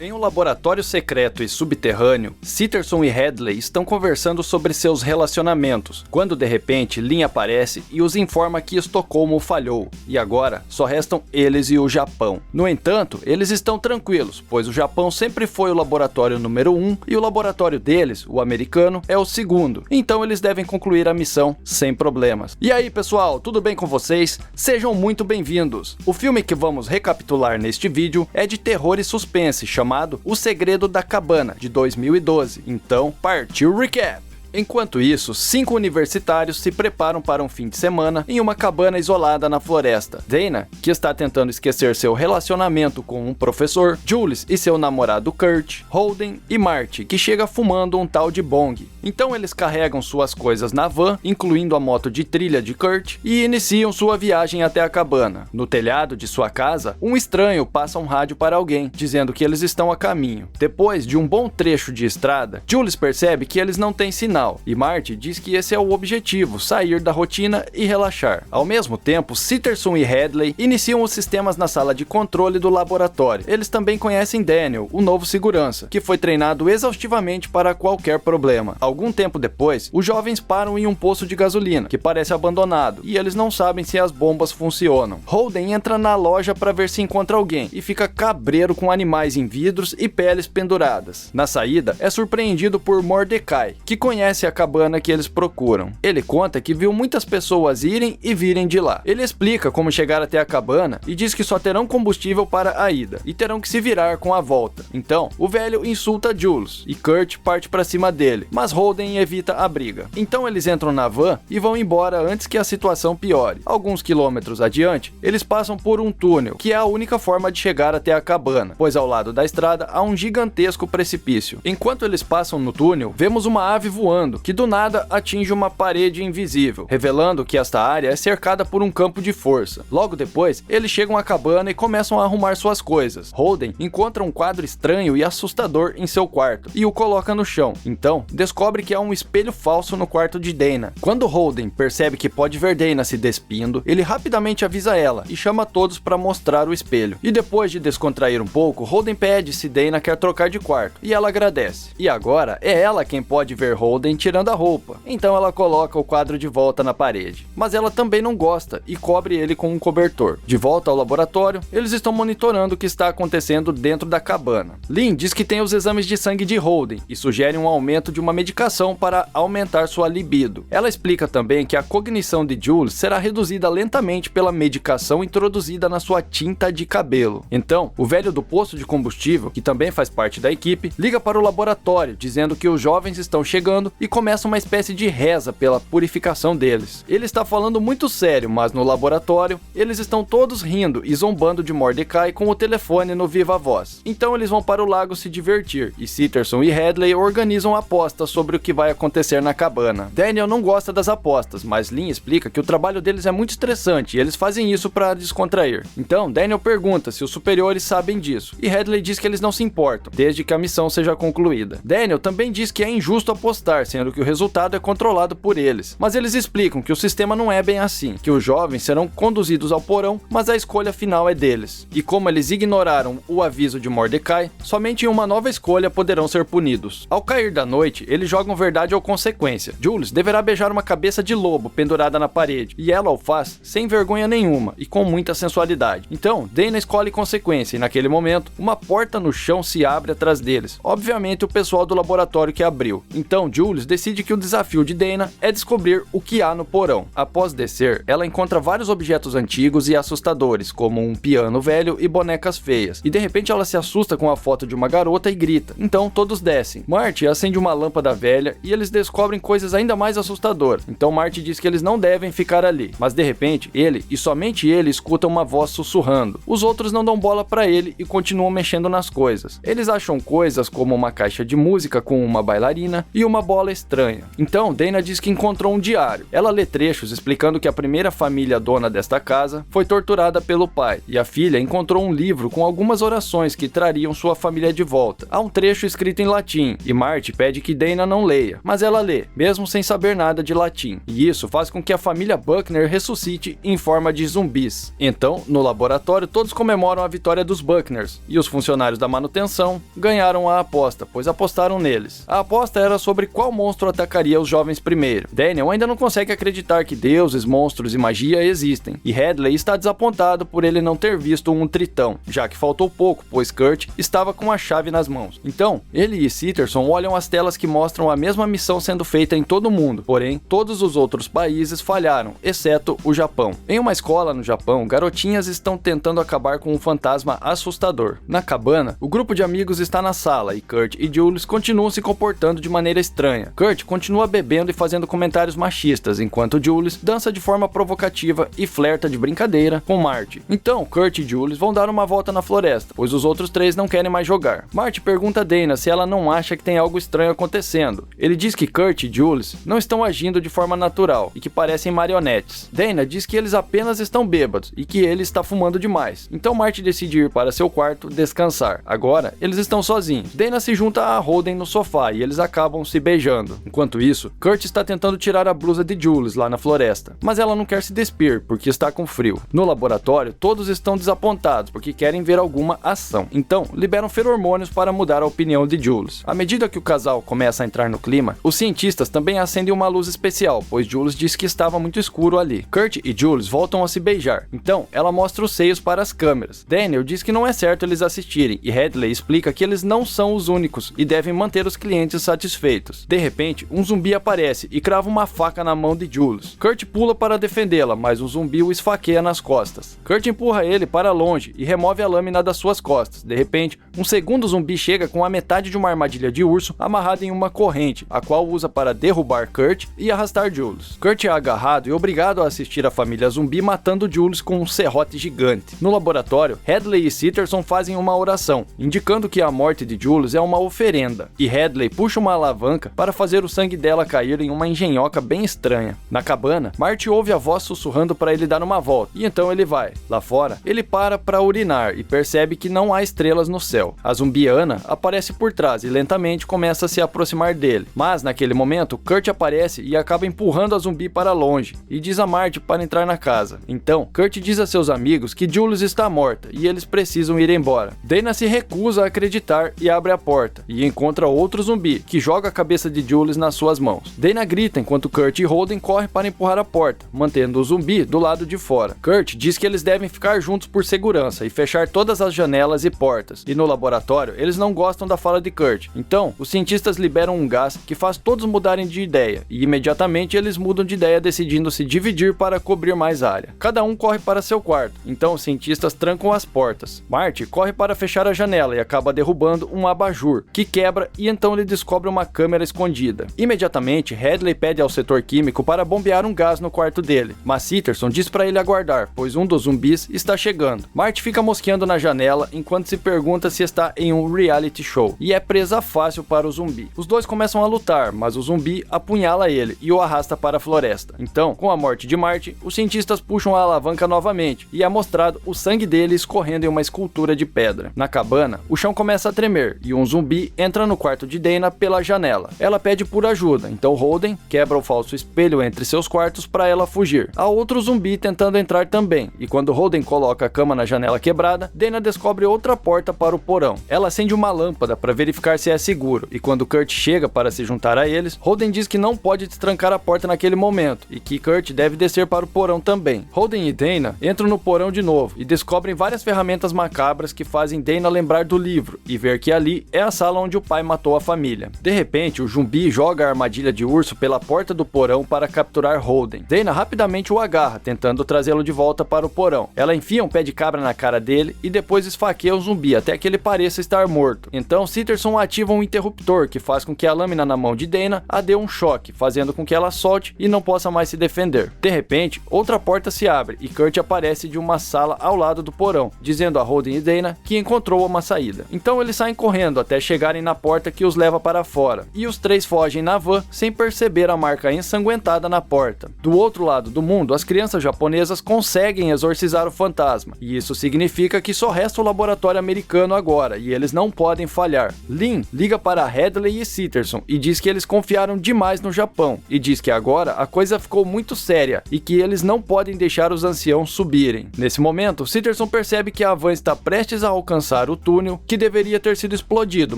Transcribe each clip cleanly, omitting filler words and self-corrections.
Em um laboratório secreto e subterrâneo, Sitterson e Hadley estão conversando sobre seus relacionamentos, quando de repente Lin aparece e os informa que Estocolmo falhou, e agora só restam eles e o Japão. No entanto, eles estão tranquilos, pois o Japão sempre foi o laboratório número 1 e o laboratório deles, o americano, é o segundo, então eles devem concluir a missão sem problemas. E aí pessoal, tudo bem com vocês? Sejam muito bem-vindos! O filme que vamos recapitular neste vídeo é de terror e suspense, chamado O Segredo da Cabana, de 2012. Então, partiu o recap! Enquanto isso, 5 universitários se preparam para um fim de semana em uma cabana isolada na floresta. Dana, que está tentando esquecer seu relacionamento com um professor, Jules e seu namorado Kurt, Holden e Marty, que chega fumando um tal de bong. Então eles carregam suas coisas na van, incluindo a moto de trilha de Kurt, e iniciam sua viagem até a cabana. No telhado de sua casa, um estranho passa um rádio para alguém, dizendo que eles estão a caminho. Depois de um bom trecho de estrada, Jules percebe que eles não têm sinal, e Marty diz que esse é o objetivo, sair da rotina e relaxar. Ao mesmo tempo, Sitterson e Hadley iniciam os sistemas na sala de controle do laboratório. Eles também conhecem Daniel, o novo segurança, que foi treinado exaustivamente para qualquer problema. Algum tempo depois, os jovens param em um poço de gasolina, que parece abandonado, e eles não sabem se as bombas funcionam. Holden entra na loja para ver se encontra alguém, e fica cabreiro com animais em vidros e peles penduradas. Na saída, é surpreendido por Mordecai, que conhece a cabana que eles procuram. Ele conta que viu muitas pessoas irem e virem de lá. Ele explica como chegar até a cabana e diz que só terão combustível para a ida e terão que se virar com a volta. Então, o velho insulta Jules e Kurt parte para cima dele, mas Holden evita a briga. Então eles entram na van e vão embora antes que a situação piore. Alguns quilômetros adiante, eles passam por um túnel, que é a única forma de chegar até a cabana, pois ao lado da estrada há um gigantesco precipício. Enquanto eles passam no túnel, vemos uma ave voando que do nada atinge uma parede invisível, revelando que esta área é cercada por um campo de força. Logo depois, eles chegam à cabana e começam a arrumar suas coisas. Holden encontra um quadro estranho e assustador em seu quarto e o coloca no chão. Então, descobre que há um espelho falso no quarto de Dana. Quando Holden percebe que pode ver Dana se despindo, ele rapidamente avisa ela e chama todos para mostrar o espelho. E depois de descontrair um pouco, Holden pede se Dana quer trocar de quarto, e ela agradece. E agora, é ela quem pode ver Holden tirando a roupa, então ela coloca o quadro de volta na parede. Mas ela também não gosta e cobre ele com um cobertor. De volta ao laboratório, eles estão monitorando o que está acontecendo dentro da cabana. Lin diz que tem os exames de sangue de Holden e sugere um aumento de uma medicação para aumentar sua libido. Ela explica também que a cognição de Jules será reduzida lentamente pela medicação introduzida na sua tinta de cabelo. Então, o velho do posto de combustível, que também faz parte da equipe, liga para o laboratório dizendo que os jovens estão chegando e começa uma espécie de reza pela purificação deles. Ele está falando muito sério, mas no laboratório, eles estão todos rindo e zombando de Mordecai com o telefone no viva voz. Então eles vão para o lago se divertir, e Sitterson e Hadley organizam apostas sobre o que vai acontecer na cabana. Daniel não gosta das apostas, mas Lin explica que o trabalho deles é muito estressante e eles fazem isso para descontrair. Então Daniel pergunta se os superiores sabem disso, e Hadley diz que eles não se importam, desde que a missão seja concluída. Daniel também diz que é injusto apostar, sendo que o resultado é controlado por eles, mas eles explicam que o sistema não é bem assim, que os jovens serão conduzidos ao porão, mas a escolha final é deles. E como eles ignoraram o aviso de Mordecai, somente em uma nova escolha poderão ser punidos. Ao cair da noite, eles jogam verdade ou consequência. Jules deverá beijar uma cabeça de lobo pendurada na parede, e ela o faz sem vergonha nenhuma e com muita sensualidade. Então, Dana escolhe consequência, e naquele momento, uma porta no chão se abre atrás deles. Obviamente o pessoal do laboratório que abriu. Então Jules decide que o desafio de Dana é descobrir o que há no porão. Após descer, ela encontra vários objetos antigos e assustadores, como um piano velho e bonecas feias, e de repente ela se assusta com a foto de uma garota e grita. Então todos descem. Marty acende uma lâmpada velha e eles descobrem coisas ainda mais assustadoras. Então Marty diz que eles não devem ficar ali, mas de repente ele, e somente ele, escuta uma voz sussurrando. Os outros não dão bola pra ele e continuam mexendo nas coisas. Eles acham coisas como uma caixa de música com uma bailarina e uma bola escola estranha. Então, Dana diz que encontrou um diário. Ela lê trechos explicando que a primeira família dona desta casa foi torturada pelo pai, e a filha encontrou um livro com algumas orações que trariam sua família de volta. Há um trecho escrito em latim, e Marty pede que Dana não leia, mas ela lê, mesmo sem saber nada de latim, e isso faz com que a família Buckner ressuscite em forma de zumbis. Então, no laboratório, todos comemoram a vitória dos Buckners, e os funcionários da manutenção ganharam a aposta, pois apostaram neles. A aposta era sobre qual monstro atacaria os jovens primeiro. Daniel ainda não consegue acreditar que deuses, monstros e magia existem, e Hadley está desapontado por ele não ter visto um tritão, já que faltou pouco, pois Kurt estava com a chave nas mãos. Então, ele e Sitterson olham as telas que mostram a mesma missão sendo feita em todo o mundo, porém, todos os outros países falharam, exceto o Japão. Em uma escola no Japão, garotinhas estão tentando acabar com um fantasma assustador. Na cabana, o grupo de amigos está na sala e Kurt e Jules continuam se comportando de maneira estranha. Kurt continua bebendo e fazendo comentários machistas, enquanto Jules dança de forma provocativa e flerta de brincadeira com Marty. Então, Kurt e Jules vão dar uma volta na floresta, pois os outros três não querem mais jogar. Marty pergunta a Dana se ela não acha que tem algo estranho acontecendo. Ele diz que Kurt e Jules não estão agindo de forma natural e que parecem marionetes. Dana diz que eles apenas estão bêbados e que ele está fumando demais. Então Marty decide ir para seu quarto descansar. Agora, eles estão sozinhos. Dana se junta a Holden no sofá e eles acabam se beijando. Enquanto isso, Kurt está tentando tirar a blusa de Jules lá na floresta, mas ela não quer se despir porque está com frio. No laboratório, todos estão desapontados porque querem ver alguma ação. Então, liberam feromônios para mudar a opinião de Jules. À medida que o casal começa a entrar no clima, os cientistas também acendem uma luz especial, pois Jules disse que estava muito escuro ali. Kurt e Jules voltam a se beijar. Então, ela mostra os seios para as câmeras. Daniel diz que não é certo eles assistirem e Hadley explica que eles não são os únicos e devem manter os clientes satisfeitos. De repente, um zumbi aparece e crava uma faca na mão de Jules. Kurt pula para defendê-la, mas o zumbi o esfaqueia nas costas. Kurt empurra ele para longe e remove a lâmina das suas costas. De repente, um segundo zumbi chega com a metade de uma armadilha de urso amarrada em uma corrente, a qual usa para derrubar Kurt e arrastar Jules. Kurt é agarrado e obrigado a assistir a família zumbi matando Jules com um serrote gigante. No laboratório, Hadley e Sitterson fazem uma oração, indicando que a morte de Jules é uma oferenda, e Hadley puxa uma alavanca para fazer o sangue dela cair em uma engenhoca bem estranha. Na cabana, Marty ouve a voz sussurrando para ele dar uma volta, e então ele vai. Lá fora, ele para urinar e percebe que não há estrelas no céu. A zumbi Ana aparece por trás e lentamente começa a se aproximar dele, mas naquele momento, Kurt aparece e acaba empurrando a zumbi para longe, e diz a Marty para entrar na casa. Então, Kurt diz a seus amigos que Jules está morta e eles precisam ir embora. Dana se recusa a acreditar e abre a porta, e encontra outro zumbi, que joga a cabeça de Jules nas suas mãos. Dana grita enquanto Kurt e Holden correm para empurrar a porta, mantendo o zumbi do lado de fora. Kurt diz que eles devem ficar juntos por segurança e fechar todas as janelas e portas, e no laboratório eles não gostam da fala de Kurt. Então, os cientistas liberam um gás que faz todos mudarem de ideia, e imediatamente eles mudam de ideia decidindo se dividir para cobrir mais área. Cada um corre para seu quarto, então os cientistas trancam as portas. Marty corre para fechar a janela e acaba derrubando um abajur, que quebra e então ele descobre uma câmera escondida. Imediatamente, Hadley pede ao setor químico para bombear um gás no quarto dele, mas Sitterson diz para ele aguardar, pois um dos zumbis está chegando. Marty fica mosqueando na janela enquanto se pergunta se está em um reality show, e é presa fácil para o zumbi. Os dois começam a lutar, mas o zumbi apunhala ele e o arrasta para a floresta. Então, com a morte de Marty, os cientistas puxam a alavanca novamente, e é mostrado o sangue dele escorrendo em uma escultura de pedra. Na cabana, o chão começa a tremer, e um zumbi entra no quarto de Dana pela janela. Ela pede por ajuda, então Holden quebra o falso espelho entre seus quartos para ela fugir. Há outro zumbi tentando entrar também, e quando Holden coloca a cama na janela quebrada, Dana descobre outra porta para o porão. Ela acende uma lâmpada para verificar se é seguro, e quando Kurt chega para se juntar a eles, Holden diz que não pode destrancar a porta naquele momento, e que Kurt deve descer para o porão também. Holden e Dana entram no porão de novo, e descobrem várias ferramentas macabras que fazem Dana lembrar do livro, e ver que ali é a sala onde o pai matou a família. De repente, o zumbi joga a armadilha de urso pela porta do porão para capturar Holden. Dana rapidamente o agarra, tentando trazê-lo de volta para o porão. Ela enfia um pé de cabra na cara dele e depois esfaqueia o zumbi até que ele pareça estar morto. Então Sitterson ativa um interruptor que faz com que a lâmina na mão de Dana a dê um choque, fazendo com que ela solte e não possa mais se defender. De repente, outra porta se abre e Kurt aparece de uma sala ao lado do porão, dizendo a Holden e Dana que encontrou uma saída. Então eles saem correndo até chegarem na porta que os leva para fora, e os três três fogem na van sem perceber a marca ensanguentada na porta. Do outro lado do mundo, as crianças japonesas conseguem exorcizar o fantasma, e isso significa que só resta o laboratório americano agora, e eles não podem falhar. Lin liga para Hadley e Sitterson e diz que eles confiaram demais no Japão, e diz que agora a coisa ficou muito séria e que eles não podem deixar os anciãos subirem. Nesse momento, Sitterson percebe que a van está prestes a alcançar o túnel que deveria ter sido explodido,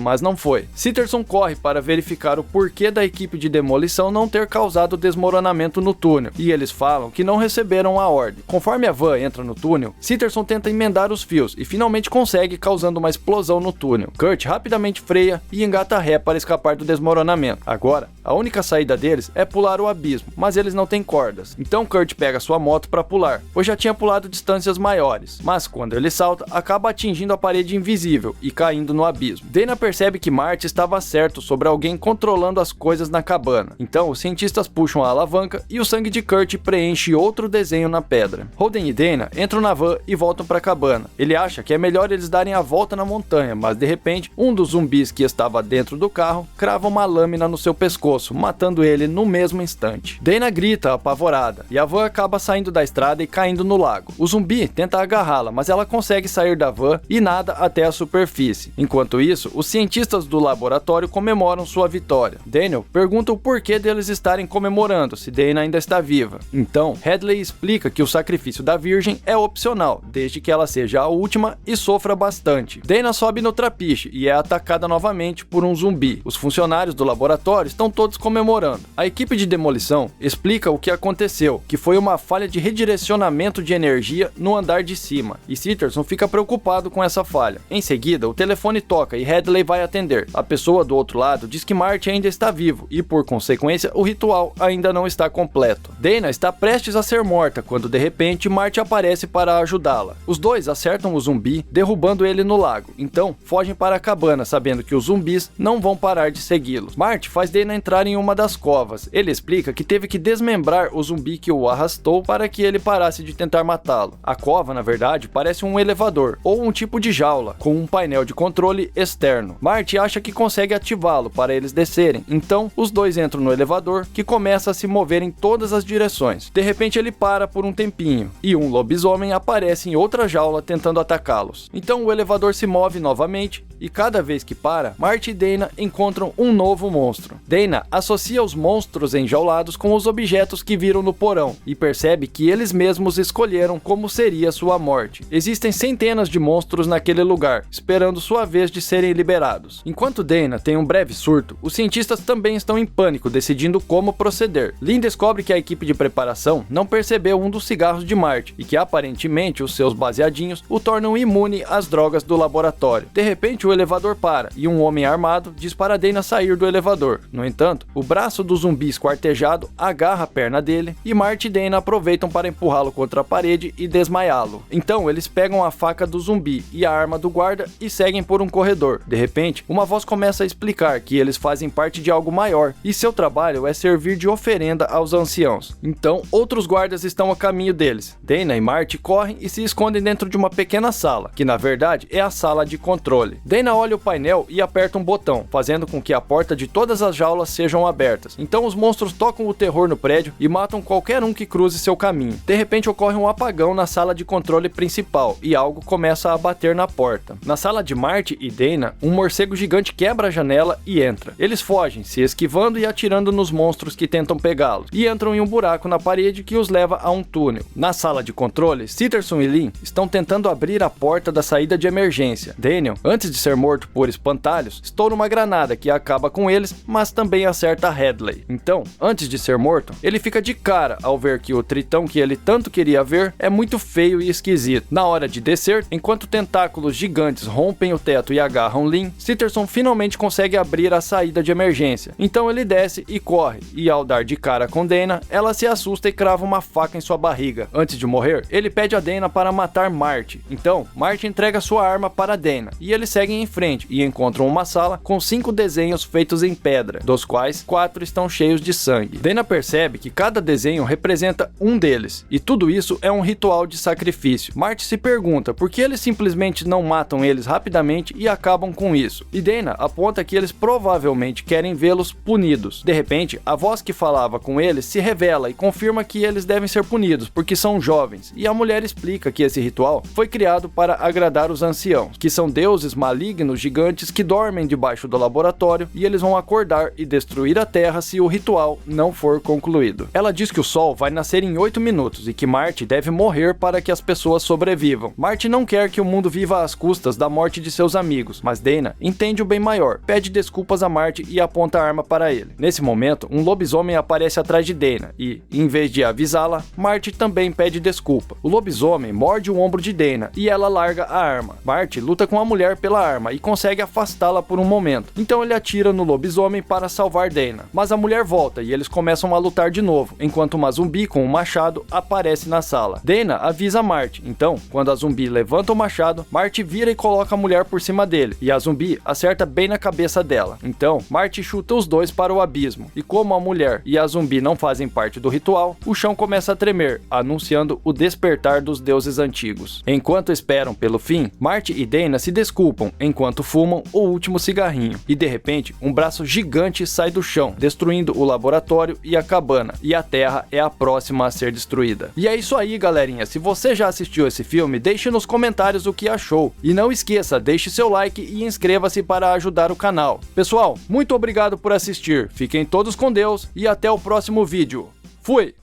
mas não foi. Sitterson corre para verificar o porquê da equipe de demolição não ter causado desmoronamento no túnel, e eles falam que não receberam a ordem. Conforme a van entra no túnel, Sitterson tenta emendar os fios e finalmente consegue, causando uma explosão no túnel. Kurt rapidamente freia e engata ré para escapar do desmoronamento. Agora, a única saída deles é pular o abismo, mas eles não têm cordas. Então Kurt pega sua moto para pular, pois já tinha pulado distâncias maiores, mas quando ele salta, acaba atingindo a parede invisível e caindo no abismo. Dana percebe que Marty estava certo sobre alguém controlando as coisas na cabana. Então os cientistas puxam a alavanca e o sangue de Kurt preenche outro desenho na pedra. Holden e Dana entram na van e voltam para a cabana. Ele acha que é melhor eles darem a volta na montanha, mas de repente, um dos zumbis que estava dentro do carro crava uma lâmina no seu pescoço, matando ele no mesmo instante. Dana grita apavorada e a van acaba saindo da estrada e caindo no lago. O zumbi tenta agarrá-la, mas ela consegue sair da van e nada até a superfície. Enquanto isso, os cientistas do laboratório comemoram sua vitória. Daniel pergunta o porquê deles estarem comemorando se Dana ainda está viva. Então, Hadley explica que o sacrifício da virgem é opcional, desde que ela seja a última e sofra bastante. Dana sobe no trapiche e é atacada novamente por um zumbi. Os funcionários do laboratório estão todos comemorando. A equipe de demolição explica o que aconteceu, que foi uma falha de redirecionamento de energia no andar de cima, e Sitterson fica preocupado com essa falha. Em seguida, o telefone toca e Hadley vai atender. A pessoa do outro lado diz que Marty ainda está vivo e, por consequência, o ritual ainda não está completo. Dana está prestes a ser morta quando, de repente, Marty aparece para ajudá-la. Os dois acertam o zumbi, derrubando ele no lago. Então, fogem para a cabana, sabendo que os zumbis não vão parar de segui-los. Marty faz Dana entrar em uma das covas. Ele explica que teve que desmembrar o zumbi que o arrastou para que ele parasse de tentar matá-lo. A cova, na verdade, parece um elevador, ou um tipo de jaula, com um painel de controle externo. Marty acha que consegue ativá-lo para eles descerem, então os dois entram no elevador, que começa a se mover em todas as direções. De repente ele para por um tempinho, e um lobisomem aparece em outra jaula tentando atacá-los. Então o elevador se move novamente, e cada vez que para, Marty e Dana encontram um novo monstro. Dana associa os monstros enjaulados com os objetos que viram no porão, e percebe que eles mesmos escolheram como seria sua morte. Existem centenas de monstros naquele lugar, esperando sua vez de serem liberados. Enquanto Dana tem um breve surto, os cientistas também estão em pânico, decidindo como proceder. Lin descobre que a equipe de preparação não percebeu um dos cigarros de Marty, e que aparentemente os seus baseadinhos o tornam imune às drogas do laboratório. De repente o elevador para, e um homem armado diz para Dana sair do elevador. No entanto, o braço do zumbi esquartejado agarra a perna dele, e Marty e Dana aproveitam para empurrá-lo contra a parede e desmaiá-lo. Então eles pegam a faca do zumbi e a arma do guarda e seguem por um corredor. De repente, uma voz começa a explicar que eles fazem parte de algo maior, e seu trabalho é servir de oferenda aos anciãos. Então, outros guardas estão a caminho deles. Dana e Marty correm e se escondem dentro de uma pequena sala, que na verdade é a sala de controle. Dana olha o painel e aperta um botão, fazendo com que a porta de todas as jaulas sejam abertas. Então os monstros tocam o terror no prédio e matam qualquer um que cruze seu caminho. De repente ocorre um apagão na sala de controle principal e algo começa a bater na porta. Na sala de Marty e Dana, um morcego gigante quebra a janela e entra. Eles fogem, se esquivando e atirando nos monstros que tentam pegá-los, e entram em um buraco na parede que os leva a um túnel. Na sala de controle, Sitterson e Lin estão tentando abrir a porta da saída de emergência. Daniel, antes de ser morto por espantalhos, estoura uma granada que acaba com eles, mas também acerta Hadley. Então, antes de ser morto, ele fica de cara ao ver que o tritão que ele tanto queria ver é muito feio e esquisito. Na hora de descer, enquanto tentáculos gigantes rompem o teto e agarram Lin, Sitterson finalmente consegue abrir a saída de emergência. Então ele desce e corre, e ao dar de cara com Dana, ela se assusta e crava uma faca em sua barriga. Antes de morrer, ele pede a Dana para matar Marty. Então, Marty entrega sua arma para Dana, e eles seguem seguem em frente e encontram uma sala com 5 desenhos feitos em pedra, dos quais 4 estão cheios de sangue. Dana percebe que cada desenho representa um deles, e tudo isso é um ritual de sacrifício. Marty se pergunta por que eles simplesmente não matam eles rapidamente e acabam com isso, e Dana aponta que eles provavelmente querem vê-los punidos. De repente, a voz que falava com eles se revela e confirma que eles devem ser punidos porque são jovens, e a mulher explica que esse ritual foi criado para agradar os anciãos, que são deuses malignos gigantes que dormem debaixo do laboratório, e eles vão acordar e destruir a Terra se o ritual não for concluído. Ela diz que o Sol vai nascer em 8 minutos e que Marty deve morrer para que as pessoas sobrevivam. Marty não quer que o mundo viva às custas da morte de seus amigos, mas Dana entende o bem maior, pede desculpas a Marty e aponta a arma para ele. Nesse momento, um lobisomem aparece atrás de Dana e, em vez de avisá-la, Marty também pede desculpa. O lobisomem morde o ombro de Dana e ela larga a arma. Marty luta com a mulher pela arma e consegue afastá-la por um momento. Então ele atira no lobisomem para salvar Dana, mas a mulher volta e eles começam a lutar de novo, enquanto uma zumbi com um machado aparece na sala. Dana avisa Marty, então, quando a zumbi levanta o machado, Marty vira e coloca a mulher por cima dele, e a zumbi acerta bem na cabeça dela. Então, Marty chuta os dois para o abismo, e como a mulher e a zumbi não fazem parte do ritual, o chão começa a tremer, anunciando o despertar dos deuses antigos. Enquanto esperam pelo fim, Marty e Dana se desculpam enquanto fumam o último cigarrinho, e de repente, um braço gigante sai do chão, destruindo o laboratório e a cabana, e a Terra é a próxima a ser destruída. E é isso aí, galerinha. Se você já assistiu esse filme, deixe nos comentários o que achou. E não esqueça, deixe seu like e inscreva-se para ajudar o canal. Pessoal, muito obrigado por assistir. Fiquem todos com Deus e até o próximo vídeo. Fui!